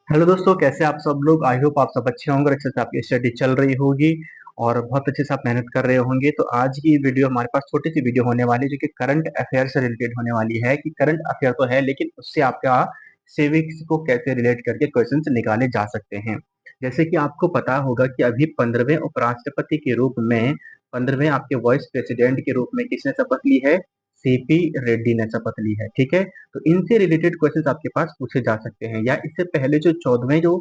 Hello दोस्तों, कैसे आप सब लोग। आई होप आप सब अच्छे होंगे और अच्छे से आपकी स्टडी चल रही होगी और बहुत अच्छे से आप मेहनत कर रहे होंगे। तो आज की वीडियो हमारे पास छोटी सी वीडियो होने वाली है जो कि करंट अफेयर से रिलेटेड होने वाली है। कि करंट अफेयर तो है लेकिन उससे आपका सिविक्स को कैसे रिलेट करके क्वेश्चंस निकाले जा सकते हैं। जैसे कि आपको पता होगा कि अभी 15वें उपराष्ट्रपति के रूप में 15वें आपके वाइस प्रेसिडेंट के रूप में किसने शपथ ली है? सीपी रेड्डी ने शपथ ली है। ठीक है, तो इनसे रिलेटेड क्वेश्चंस आपके पास पूछे जा सकते हैं। या इससे पहले जो 14वें जो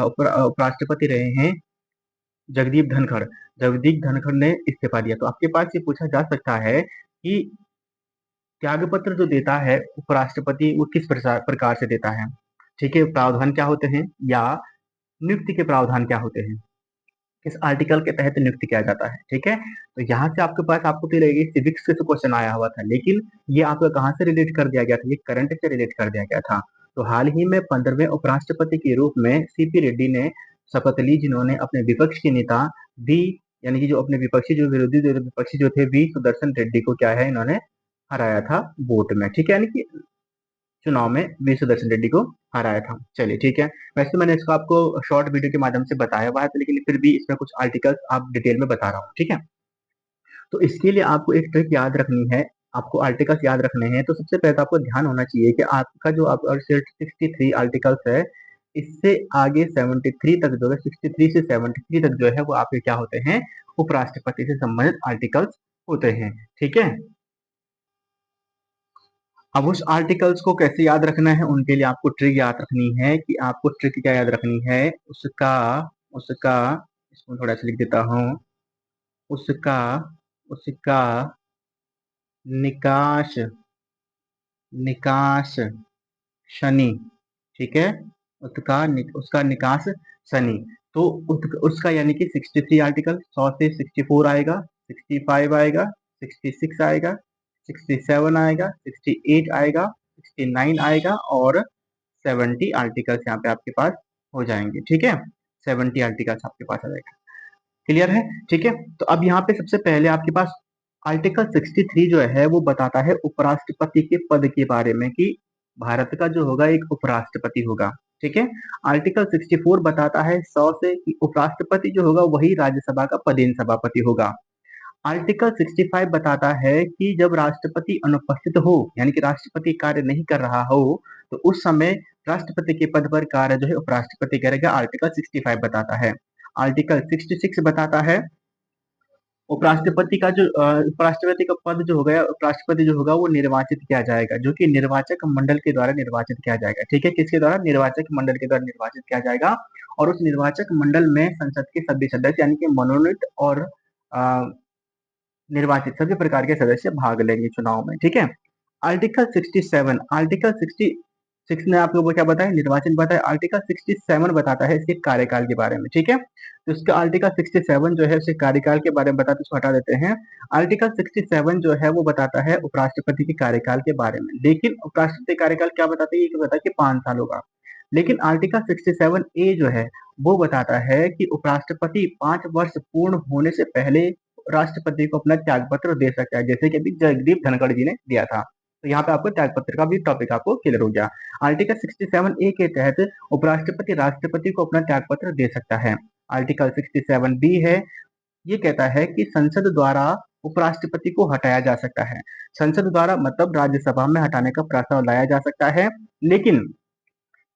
उपराष्ट्रपति रहे हैं, जगदीप धनखड़। जगदीप धनखड़ ने इस्तीफा दिया। तो आपके पास ये पूछा जा सकता है कि त्यागपत्र जो देता है उपराष्ट्रपति वो किस प्रकार से देता है। ठीक है, प्रावधान क्या होते हैं या नियुक्ति के प्रावधान क्या होते हैं, किस आर्टिकल के तहत नियुक्त किया जाता है। ठीक है, तो यहाँ से आपके पास आपको तो लगेगी सिविक्स से तो क्वेश्चन आया हुआ था, लेकिन ये आपका कहाँ से रिलेट कर दिया गया था? ये करंट से रिलेट कर दिया गया था। तो हाल ही में 15वें उपराष्ट्रपति के रूप में सीपी रेड्डी ने शपथ ली, जिन्होंने अपने विपक्ष के नेता वी यानी कि जो अपने विपक्षी जो थे वी सुदर्शन रेड्डी को क्या है, इन्होंने हराया था वोट में। ठीक है, यानी कि चुनाव में वी सुदर्शन रेड्डी को हराया था। चलिए ठीक है, वैसे मैंने इसको आपको शॉर्ट वीडियो के माध्यम से बताया हुआ है, तो लेकिन फिर भी इसमें कुछ आर्टिकल्स आप डिटेल में बता रहा हूँ। ठीक है, तो इसके लिए आपको एक ट्रिक याद रखनी है। आपको आर्टिकल्स याद रखने हैं। तो सबसे पहले तो आपको ध्यान होना चाहिए कि आपका जो आप 63 आर्टिकल्स है, इससे आगे 73 तक जो है, 63 से 73 तक जो है वो आपके क्या होते हैं? उपराष्ट्रपति से संबंधित आर्टिकल्स होते हैं। ठीक है, अब उस आर्टिकल्स को कैसे याद रखना है, उनके लिए आपको ट्रिक याद रखनी है। कि आपको ट्रिक क्या याद रखनी है? उसका उसका इसको थोड़ा सा लिख देता हूँ। उसका उसका निकाश निकाश शनि। ठीक है, उसका निकास शनि। तो उसका यानी कि 63 आर्टिकल, 100 से 64 आएगा, 65 आएगा, 66 आएगा, 67 आएगा, 68 आएगा, 69 आएगा और 70 आर्टिकल्स यहाँ पे आपके पास हो जाएंगे। ठीक है, 70 आर्टिकल्स आपके पास आ जाएगा। क्लियर है? ठीक है, तो अब यहाँ पे सबसे पहले आपके पास आर्टिकल 63 जो है वो बताता है उपराष्ट्रपति के पद के बारे में, कि भारत का जो होगा एक उपराष्ट्रपति होगा। ठीक है, आर्टिकल 64 बताता है 100 से कि उपराष्ट्रपति जो होगा वही राज्यसभा का पदेन सभापति होगा। आर्टिकल 65 बताता है कि जब राष्ट्रपति अनुपस्थित हो, यानी कि राष्ट्रपति कार्य नहीं कर रहा हो, तो उस समय राष्ट्रपति के पद पर कार्य जो है उपराष्ट्रपति करेगा। आर्टिकल 65 बताता है। आर्टिकल 66 बताता है उपराष्ट्रपति का जो उपराष्ट्रपति का पद जो होगा, उपराष्ट्रपति जो होगा वो निर्वाचित किया जाएगा, जो कि निर्वाचक मंडल के द्वारा निर्वाचित किया जाएगा। ठीक है, किसके द्वारा? निर्वाचक मंडल के द्वारा निर्वाचित किया जाएगा। और उस निर्वाचक मंडल में संसद के सभी सदस्य यानी कि मनोनीत और निर्वाचित सभी प्रकार के सदस्य भाग लेंगे चुनाव में। ठीक है, आर्टिकल 66 ने आप लोगों को क्या बताया? निर्वाचन बताया। आर्टिकल 67 बताता है इसके कार्यकाल के बारे में। ठीक है, तो इसका आर्टिकल 67 जो है उसके कार्यकाल के बारे में बताते, इसको हटा देते हैं। आर्टिकल 67 जो है वो बताता है उपराष्ट्रपति के कार्यकाल के बारे में, लेकिन उपराष्ट्रपति कार्यकाल क्या बताता है? ये बताता है कि 5 साल होगा। लेकिन आर्टिकल 67A जो है वो बताता है कि उपराष्ट्रपति 5 वर्ष पूर्ण होने से पहले राष्ट्रपति को अपना त्याग पत्र दे सकता है, जैसे कि अभी जगदीप धनखड़ जी ने दिया था। तो यहाँ पे आपको त्याग पत्र का भी टॉपिक आपको क्लियर हो गया। आर्टिकल 67A के तहत उपराष्ट्रपति राष्ट्रपति को अपना त्याग पत्र दे सकता है। आर्टिकल 67B है, ये कहता है कि संसद द्वारा उपराष्ट्रपति को हटाया जा सकता है। संसद द्वारा मतलब राज्यसभा में हटाने का प्रस्ताव लाया जा सकता है, लेकिन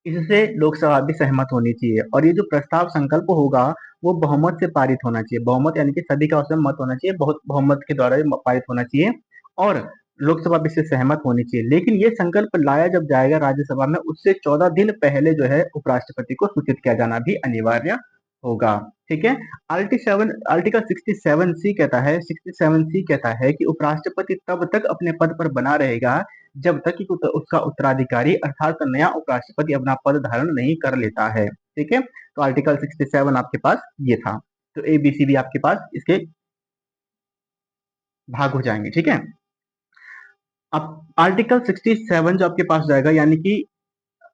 इससे लोकसभा भी सहमत होनी चाहिए। और ये जो प्रस्ताव संकल्प होगा वो बहुमत से पारित होना चाहिए। बहुमत यानी कि सभी का उसमें मत होना चाहिए, बहुत बहुमत के द्वारा ये पारित होना चाहिए और लोकसभा भी इससे सहमत होनी चाहिए। लेकिन ये संकल्प लाया जब जाएगा राज्यसभा में, उससे 14 दिन पहले जो है उपराष्ट्रपति को सूचित किया जाना भी अनिवार्य होगा। ठीक है, आर्टिकल 67C कहता है, 67C कहता है कि उपराष्ट्रपति तब तक अपने पद पर बना रहेगा जब तक कि उसका उत्तराधिकारी अर्थात नया उपराष्ट्रपति अपना पद धारण नहीं कर लेता है। ठीक है, तो आर्टिकल 67 आपके पास ये था। तो ABCD आपके पास इसके भाग हो जाएंगे। ठीक है, अब आर्टिकल 67 जो आपके पास जाएगा, यानी कि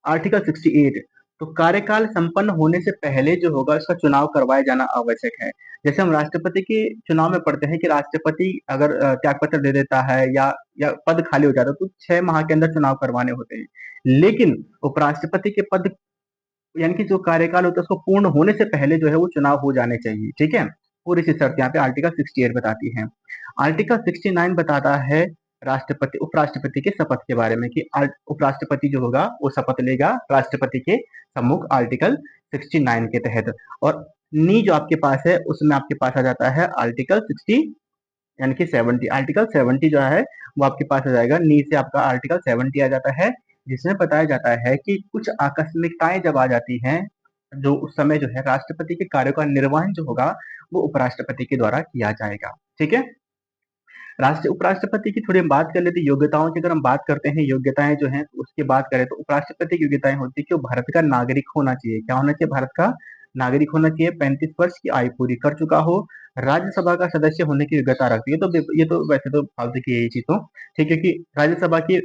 आर्टिकल 68, तो कार्यकाल संपन्न होने से पहले जो होगा इसका चुनाव करवाया जाना आवश्यक है। जैसे हम राष्ट्रपति के चुनाव में पढ़ते हैं कि राष्ट्रपति अगर त्यागपत्र दे देता है या पद खाली हो जाता है तो 6 माह के अंदर चुनाव करवाने होते हैं। लेकिन उपराष्ट्रपति के पद यानी कि जो कार्यकाल होता है उसको पूर्ण होने से पहले जो है वो चुनाव हो जाने चाहिए, ठीक है। पूरी सी शर्त यहाँ पे आर्टिकल 68 बताती है। आर्टिकल 69 बताता है राष्ट्रपति उपराष्ट्रपति के शपथ के बारे में, कि उपराष्ट्रपति जो होगा वो शपथ लेगा राष्ट्रपति के सम्मुख, आर्टिकल 69 के तहत। और नी जो आपके पास है उसमें आपके पास आ जाता है आर्टिकल 60 यानी कि 70। आर्टिकल 70 जो है वो आपके पास आ जाएगा, नी से आपका आर्टिकल 70 आ जाता है, जिसमें बताया जाता है कि कुछ आकस्मिकताएं जब आ जाती हैं, जो उस समय जो है राष्ट्रपति के कार्यों का निर्वहन जो होगा वो उपराष्ट्रपति के द्वारा किया जाएगा, ठीक है। राष्ट्र उपराष्ट्रपति की थोड़ी हम बात कर लेते हैं योग्यताओं की। अगर हम बात करते हैं योग्यताएं जो हैं उसकी बात करें, तो उपराष्ट्रपति की योग्यताएं होती है कि वो भारत का नागरिक होना चाहिए। क्या होना चाहिए? भारत का नागरिक होना चाहिए, 35 वर्ष की आयु पूरी कर चुका हो, राज्यसभा का सदस्य होने की योग्यता रखती है। तो ये तो वैसे तो फालतू की यही चीज तो ठीक है, कि राज्यसभा की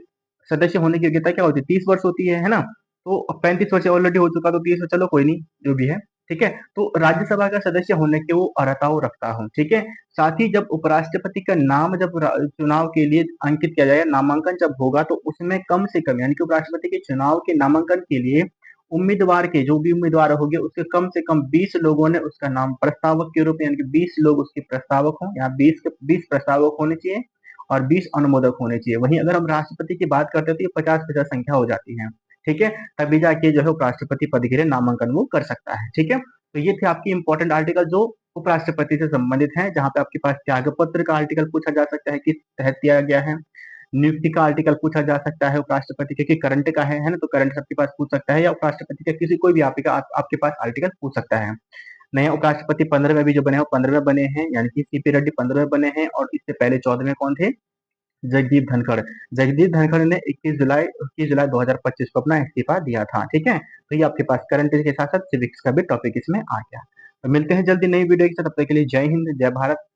सदस्य होने की योग्यता क्या होती है? 30 वर्ष होती है ना। तो 35 वर्ष ऑलरेडी हो चुका, तो 30 चलो कोई नहीं, जो भी है, ठीक है। तो राज्यसभा का सदस्य होने की वो अर्हता वो रखता हूँ, ठीक है। साथ ही जब उपराष्ट्रपति का नाम जब चुनाव के लिए अंकित किया जाएगा, नामांकन जब होगा, तो उसमें कम से कम यानी कि उपराष्ट्रपति के चुनाव के नामांकन के लिए उम्मीदवार के जो भी उम्मीदवार होंगे उसके कम से कम 20 लोगों ने उसका नाम प्रस्तावक के रूप में, यानी कि 20 लोग उसके प्रस्तावक हों, यहाँ 20 प्रस्तावक होने चाहिए और 20 अनुमोदक होने चाहिए। वहीं अगर हम राष्ट्रपति की बात करते हैं तो ये 50-50 संख्या हो जाती है, ठीक है। तभी जाके जो है उपराष्ट्रपति पद के लिए नामांकन वो कर सकता है, ठीक है। तो ये थे आपकी इंपॉर्टेंट आर्टिकल जो उपराष्ट्रपति से संबंधित है, जहां पे आपके पास त्याग पत्र का आर्टिकल पूछा जा सकता है, किस तहत दिया गया है। नियुक्ति का आर्टिकल पूछा जा सकता है उपराष्ट्रपति के, कि करंट का है ना, तो करंट सबके पास पूछ सकता है, या उपराष्ट्रपति का किसी कोई भी आपके पास आर्टिकल पूछ सकता है। नए उपराष्ट्रपति 15वें भी जो बने हैं वो 15वें बने हैं, यानी कि सीपी रेड्डी 15वें बने हैं, और इससे पहले 14वें कौन थे? जगदीप धनखड़। जगदीप धनखड़ ने 21 जुलाई 2025 को अपना इस्तीफा दिया था, ठीक है। तो ये आपके पास करंट के साथ साथ सिविक्स का भी टॉपिक इसमें आ गया। तो मिलते हैं जल्दी नई वीडियो के साथ, तब तक के लिए जय हिंद, जय भारत।